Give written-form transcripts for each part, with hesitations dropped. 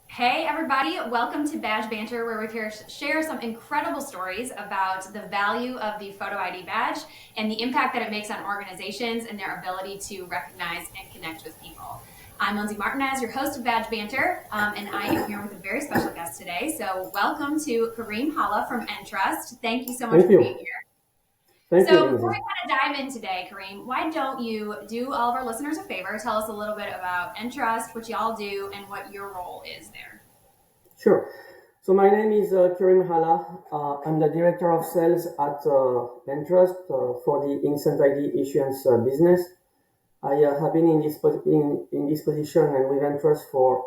Hey everybody, welcome to Badge Banter, where we share some incredible stories about the value of the photo ID badge and the impact that it makes on organizations and their ability to recognize and connect with people. I'm Lindsay Martin-Nez, your host of Badge Banter, and I am here with a very special guest today. So welcome to Karim Hala from Entrust. Thank you so much for being here. Thank you, Before we Lindsay. kind of dive in today, Kareem, why don't you do all of our listeners a favor? Tell us a little bit about Entrust, what y'all do, and what your role is there. Sure. So my name is Karim Hala. I'm the director of sales at Entrust for the Instant ID issuance business. I have been in this position and with Entrust for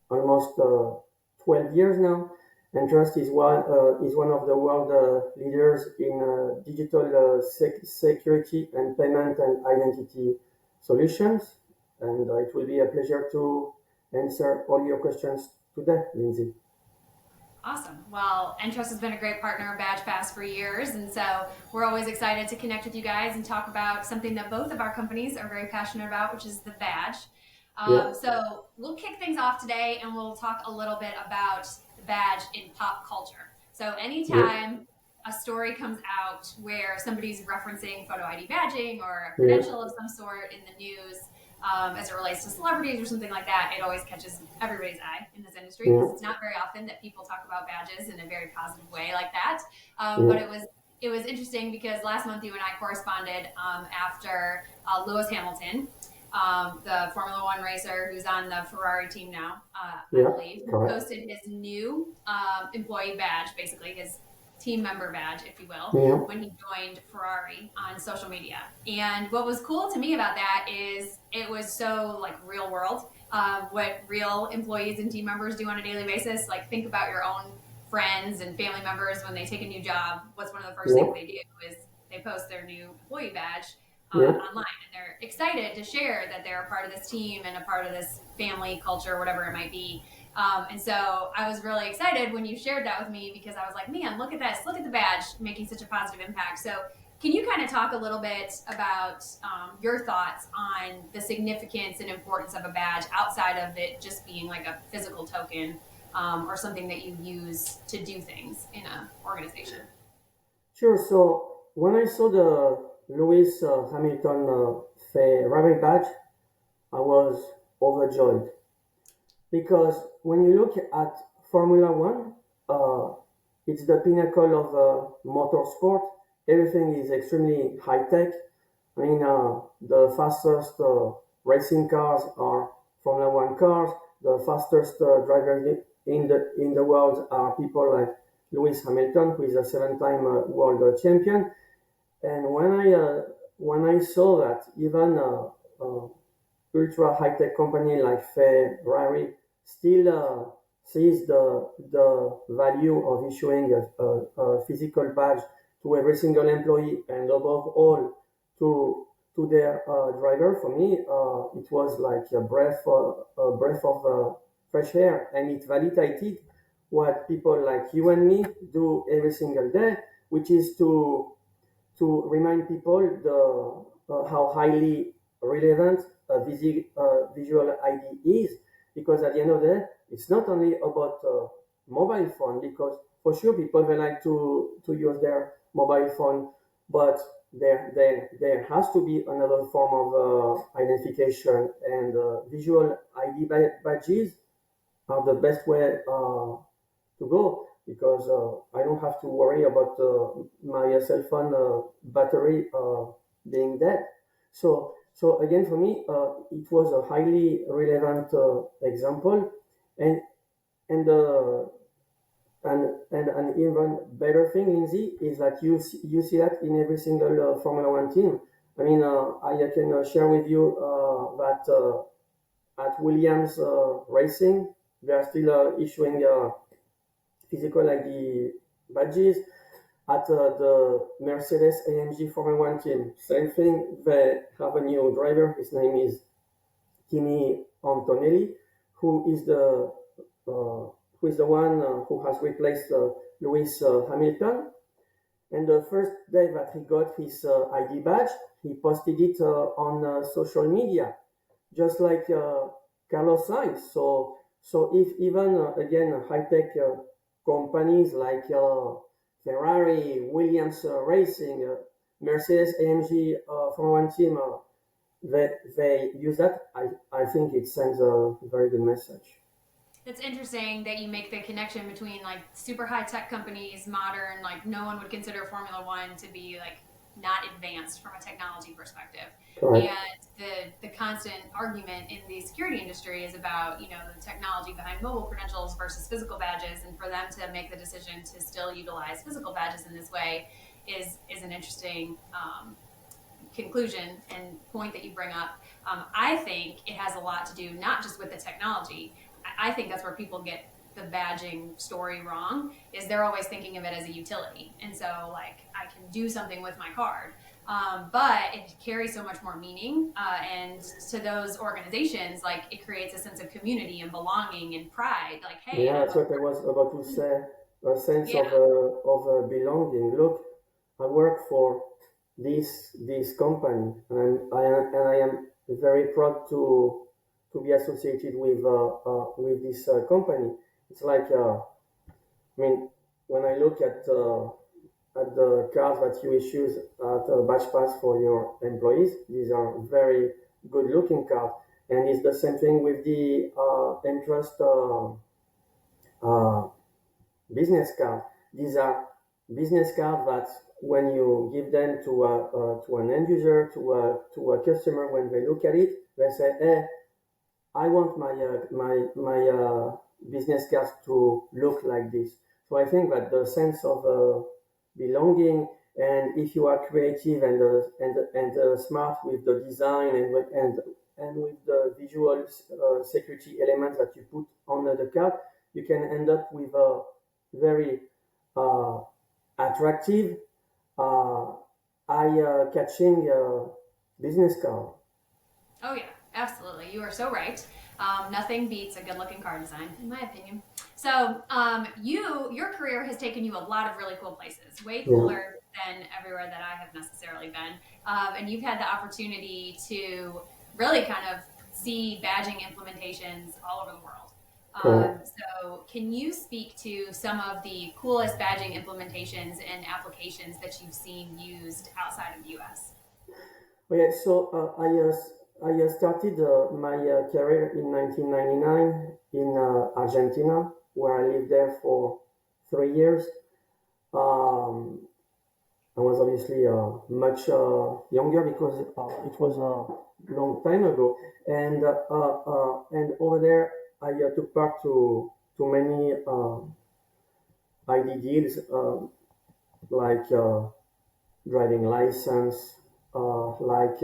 almost 12 years now. Entrust is one of the world leaders in digital security and payment and identity solutions. And it will be a pleasure to answer all your questions today, Lindsay. Awesome. Well, Entrust has been a great partner of Badge Pass for years, and so we're always excited to connect with you guys and talk about something that both of our companies are very passionate about, which is the badge. Yeah. So we'll kick things off today, and we'll talk a little bit about the badge in pop culture. So anytime a story comes out where somebody's referencing photo ID badging or a credential of some sort in the news, as it relates to celebrities or something like that, it always catches everybody's eye in this industry because it's not very often that people talk about badges in a very positive way like that. But it was interesting because last month you and I corresponded after Lewis Hamilton, the Formula One racer who's on the Ferrari team now, I believe, posted his new employee badge, basically his team member badge, if you will, when he joined Ferrari on social media. And what was cool to me about that is it was so like real world, what real employees and team members do on a daily basis. Like think about your own friends and family members when they take a new job. What's one of the first things they do is they post their new employee badge online, and they're excited to share that they're a part of this team and a part of this family culture, whatever it might be. And so I was really excited when you shared that with me because I was like, man, look at this. Look at the badge making such a positive impact. So can you kind of talk a little bit about your thoughts on the significance and importance of a badge outside of it just being like a physical token or something that you use to do things in an organization? Sure. So when I saw the Lewis Hamilton Ferrari badge, I was overjoyed because when you look at Formula One, it's the pinnacle of motorsport. Everything is extremely high tech. I mean, the fastest racing cars are Formula One cars. The fastest drivers in the world are people like Lewis Hamilton, who is a seven-time world champion. And when I saw that even ultra high tech company like Ferrari still sees the value of issuing a physical badge to every single employee and above all to their driver. For me, it was like a breath of fresh air, and it validated what people like you and me do every single day, which is to remind people how highly relevant visual ID is, because at the end of the day, it's not only about mobile phone, because for sure people they like to use their mobile phone, but there has to be another form of identification, and visual ID badges are the best way to go because I don't have to worry about my cell phone battery being dead. So again, for me, it was a highly relevant example, and and uh, and an even better thing, Lindsay, is that you see that in every single Formula One team. I mean, I can share with you that at Williams Racing, they are still issuing physical ID badges. At the Mercedes AMG Formula One team, same thing. They have a new driver. His name is Kimi Antonelli, who is the one who has replaced Lewis Hamilton. And the first day that he got his ID badge, he posted it on social media, just like Carlos Sainz. So if even again high-tech companies like Ferrari, Williams Racing, Mercedes, AMG, Formula One team, they use that, I think it sends a very good message. It's interesting that you make the connection between like super high tech companies, modern, like no one would consider Formula One to be like not advanced from a technology perspective. Correct. And the constant argument in the security industry is about, the technology behind mobile credentials versus physical badges, and for them to make the decision to still utilize physical badges in this way is an interesting conclusion and point that you bring up. I think it has a lot to do not just with the technology. I think that's where people get the badging story wrong, is they're always thinking of it as a utility. And so like I can do something with my card. But it carries so much more meaning. And to those organizations, like it creates a sense of community and belonging and pride. Like, hey, Yeah, that's what I was about to say. A sense yeah, of belonging. Look, I work for this company, and I am very proud to be associated with this company. It's like I mean, when I look at the cards that you issue at Badge Pass for your employees, these are very good looking cards, and it's the same thing with the Entrust uh, business card. These are business cards that when you give them to an end user, to a customer, when they look at it, they say, "Hey, I want my business cards to look like this." So I think that the sense of belonging, and if you are creative and smart with the design and with the visual security elements that you put on the card, you can end up with a very uh, attractive, uh, eye-catching business card. oh yeah, absolutely. You are so right. Nothing beats a good-looking car design, in my opinion. So, your career has taken you a lot of really cool places, way Yeah, cooler than everywhere that I have necessarily been. And you've had the opportunity to really kind of see badging implementations all over the world. correct. So, can you speak to some of the coolest badging implementations and applications that you've seen used outside of the US? Okay, so I started my career in 1999 in Argentina, where I lived there for 3 years. Um, I was obviously much younger because it was a long time ago, and over there I took part to many ID deals like driving license, like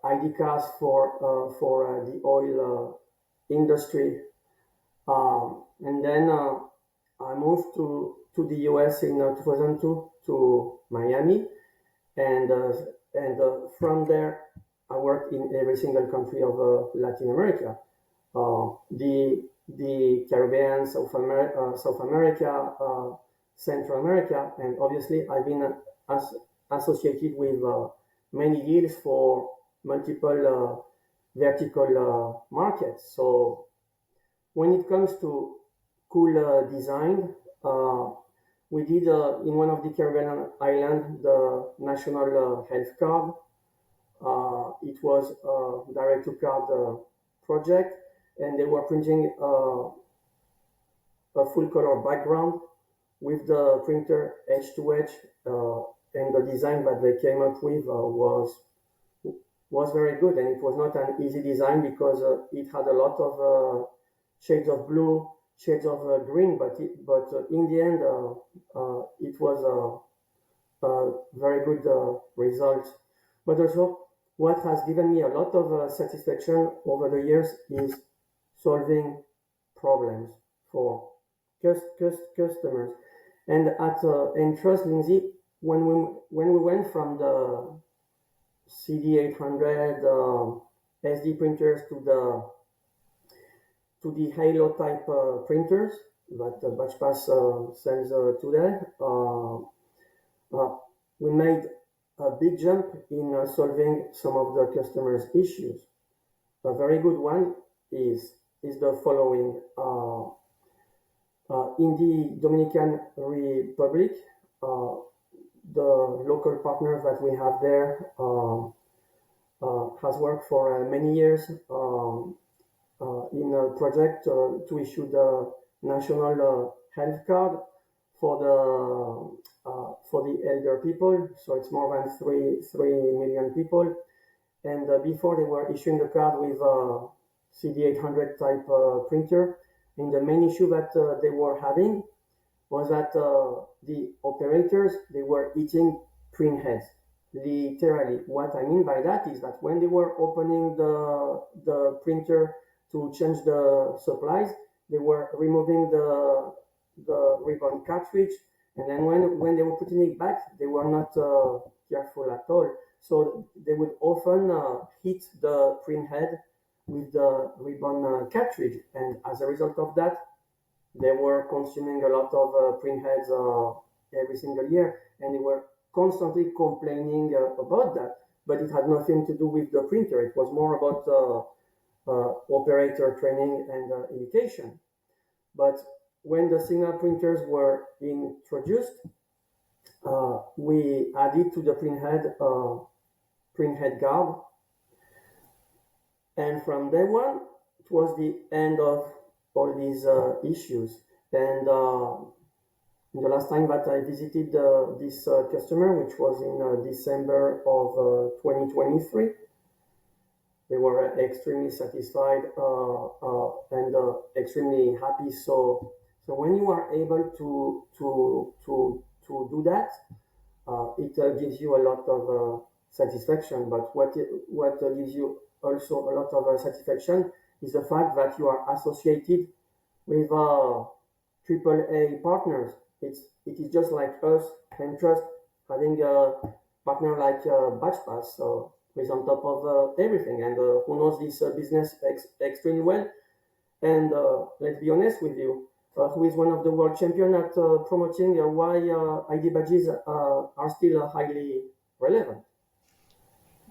ID cards for the oil industry, and then I moved to the US in 2002 to Miami, and from there I worked in every single country of Latin America, the Caribbean, South America, Central America, and obviously I've been associated with many deals for multiple vertical markets. So when it comes to cool design, we did in one of the Caribbean islands the national health card. It was a direct to card project, and they were printing a full color background with the printer edge to edge, and the design that they came up with was very good, and it was not an easy design because it had a lot of shades of blue, shades of green, but in the end it was a very good result. But also, what has given me a lot of satisfaction over the years is solving problems for customers. And at Entrust, Lindsay, when we went from the CD800 SD printers to the Halo type printers that Batch Pass sells today, we made a big jump in solving some of the customers' issues. a very good one is the following. In the Dominican Republic, the local partners that we have there has worked for many years in a project to issue the national health card for the elder people. So it's more than 3 million people. And before they were issuing the card with CD800 type printer, and the main issue that they were having was that the operators, they were eating print heads. Literally, what I mean by that is that when they were opening the printer to change the supplies, they were removing the ribbon cartridge, and then when they were putting it back, they were not careful at all. So they would often hit the print head with the ribbon cartridge, and as a result of that, they were consuming a lot of print heads every single year, and they were constantly complaining about that. But it had nothing to do with the printer. It was more about operator training and education. But when the signal printers were introduced, we added to the print head guard, and from day one, it was the end of all these issues. And the last time that I visited this customer, which was in December of 2023, they were extremely satisfied and extremely happy. So when you are able to do that, it gives you a lot of satisfaction. But what gives you also a lot of satisfaction is the fact that you are associated with AAA partners. It is just like us, Entrust, having a partner like Badge Pass is on top of everything, and who knows this business extremely well. And let's be honest with you, who is one of the world champions at promoting why ID badges are still highly relevant.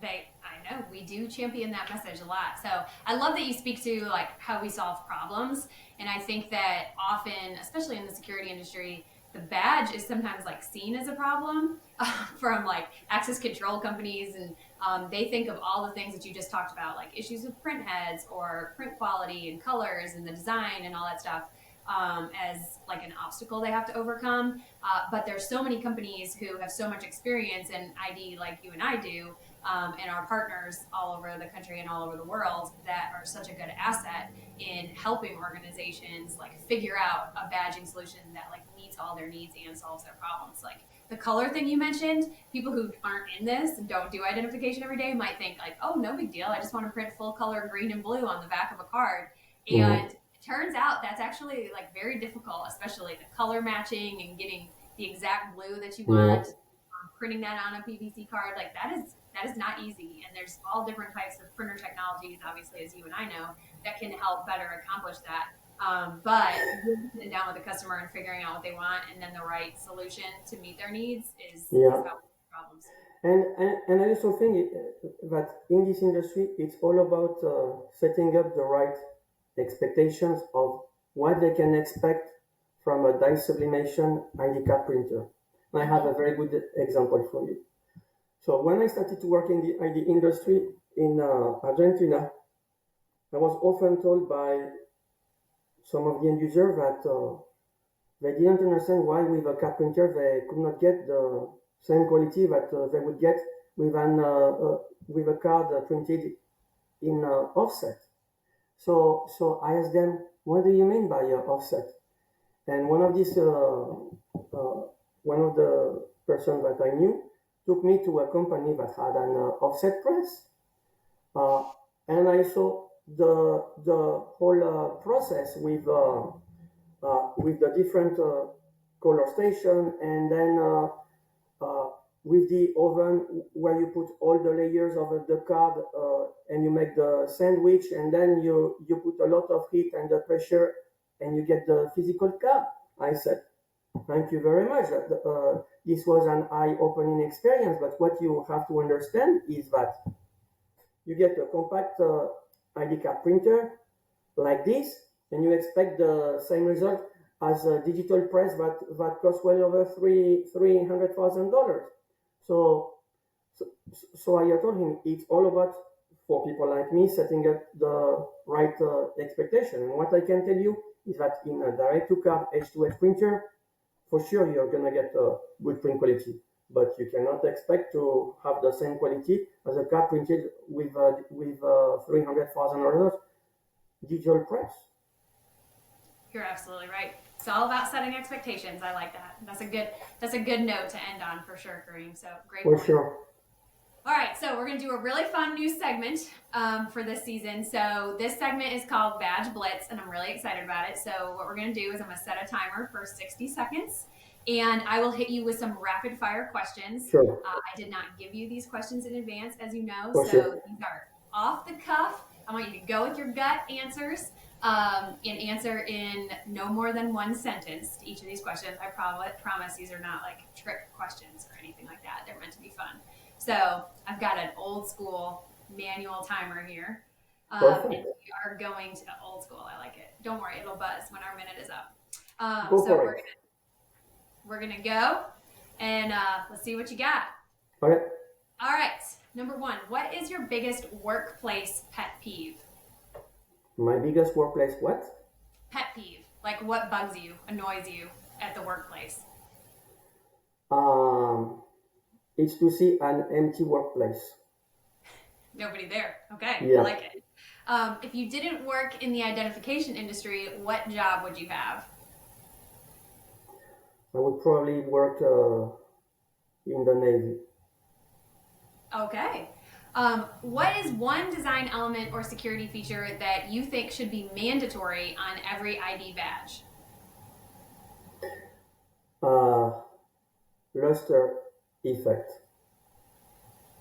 I know we do champion that message a lot. So I love that you speak to like how we solve problems, and I think that often, especially in the security industry, the badge is sometimes like seen as a problem from like access control companies, and they think of all the things that you just talked about, like issues with print heads or print quality and colors and the design and all that stuff, as like an obstacle they have to overcome. But there's so many companies who have so much experience in ID like you and I do, and our partners all over the country and all over the world that are such a good asset in helping organizations like figure out a badging solution that like meets all their needs and solves their problems. Like the color thing you mentioned, people who aren't in this and don't do identification every day might think like, oh, no big deal. I just want to print full color green and blue on the back of a card. And it turns out that's actually like very difficult, especially the color matching and getting the exact blue that you want, printing that on a PVC card. Like that is not easy. And there's all different types of printer technologies, obviously, as you and I know, that can help better accomplish that. But sitting down with the customer and figuring out what they want and then the right solution to meet their needs is how we solve problems. And I also think that in this industry, it's all about setting up the right expectations of what they can expect from a dye sublimation ID card printer. And I have a very good example for you. So when I started to work in the ID industry in Argentina, I was often told by some of the end users that they didn't understand why with a card printer they could not get the same quality that they would get with a card printed in offset. So I asked them, what do you mean by offset? And one of the person that I knew took me to a company that had an offset press, and I saw the whole process with the different color station, and then with the oven where you put all the layers of the card and you make the sandwich, and then you put a lot of heat and the pressure and you get the physical card. I said, thank you very much. This was an eye-opening experience, but what you have to understand is that you get a compact ID card printer like this, and you expect the same result as a digital press that costs well over $300,000. So, so, so I told him it's all about, for people like me, setting up the right expectation. And what I can tell you is that in a direct-to-card H2H printer, for sure you're gonna get a good print quality, but you cannot expect to have the same quality as a card printed with $300,000 digital press. You're absolutely right. It's all about setting expectations. I like that. That's a good note to end on for sure, Karim. So great. For point. sure. All right, so we're going to do a really fun new segment for this season. So this segment is called Badge Blitz, and I'm really excited about it. So what we're going to do is I'm going to set a timer for 60 seconds, and I will hit you with some rapid fire questions. Sure. I did not give you these questions in advance, as you know, For so sure. these are off the cuff. I want you to go with your gut answers and answer in no more than one sentence to each of these questions. I promise these are not like trick questions or anything like that. They're meant to be fun. So I've got an old school manual timer here. And we are going to old school. I like it. Don't worry, it'll buzz when our minute is up. So we're gonna go and let's see what you got. Okay. All right. Number one, what is your biggest workplace pet peeve? My biggest workplace what? Pet peeve. Like what bugs you, annoys you at the workplace? It's to see an empty workplace. Nobody there. Okay, Yeah. I like it. If you didn't work in the identification industry, what job would you have? I would probably work in the Navy. Okay. What is one design element or security feature that you think should be mandatory on every ID badge? Luster effect.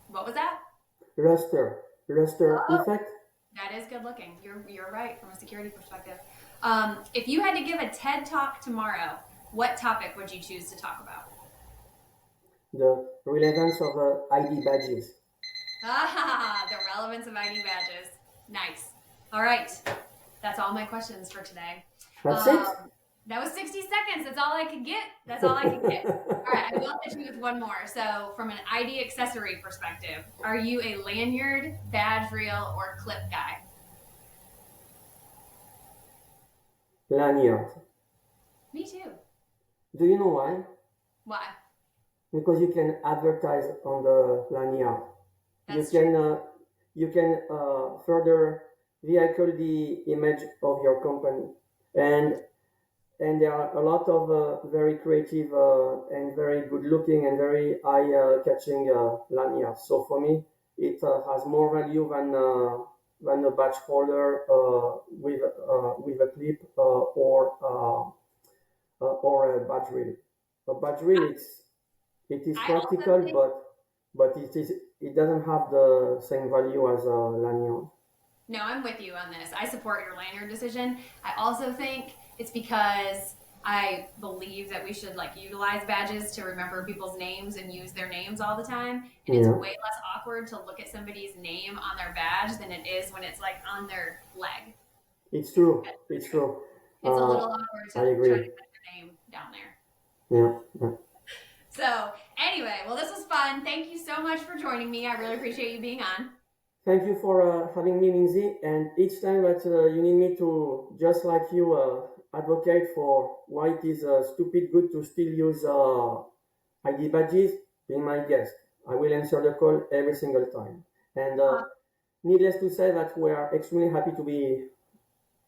What was that? Luster effect. That is good looking. You're right from a security perspective. If you had to give a TED Talk tomorrow, what topic would you choose to talk about? The relevance of ID badges. The relevance of ID badges. Nice. All right. That's all my questions for today. That's it? That was 60 seconds. That's all I could get. All right, I will hit you with one more. So from an ID accessory perspective, are you a lanyard, badge reel, or clip guy? Lanyard. Me too. Do you know why? Why? Because you can advertise on the lanyard. That's you can further vehicle the image of your company, and there are a lot of very creative and very good looking and very eye catching lanyards. So for me, it has more value than a badge holder with a clip or a badge reel. A badge reel it is practical, but it doesn't have the same value as a lanyard. No, I'm with you on this. I support your lanyard decision. I also think it's because I believe that we should like utilize badges to remember people's names and use their names all the time. And it's way less awkward to look at somebody's name on their badge than it is when it's like on their leg. It's true. It's true. It's a little awkward to try to put your name down there. Yeah. So anyway, well, this was fun. Thank you so much for joining me. I really appreciate you being on. Thank you for having me, Lindsay. And each time that you need me to, just like you, advocate for why it is stupid good to still use ID badges, be my guest. I will answer the call every single time. And needless to say that we are extremely happy to be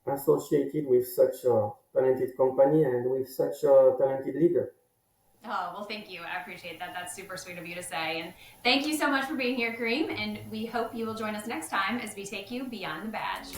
associated with such a talented company and with such a talented leader. Oh, well, thank you. I appreciate that. That's super sweet of you to say. And thank you so much for being here, Karim. And we hope you will join us next time as we take you beyond the badge.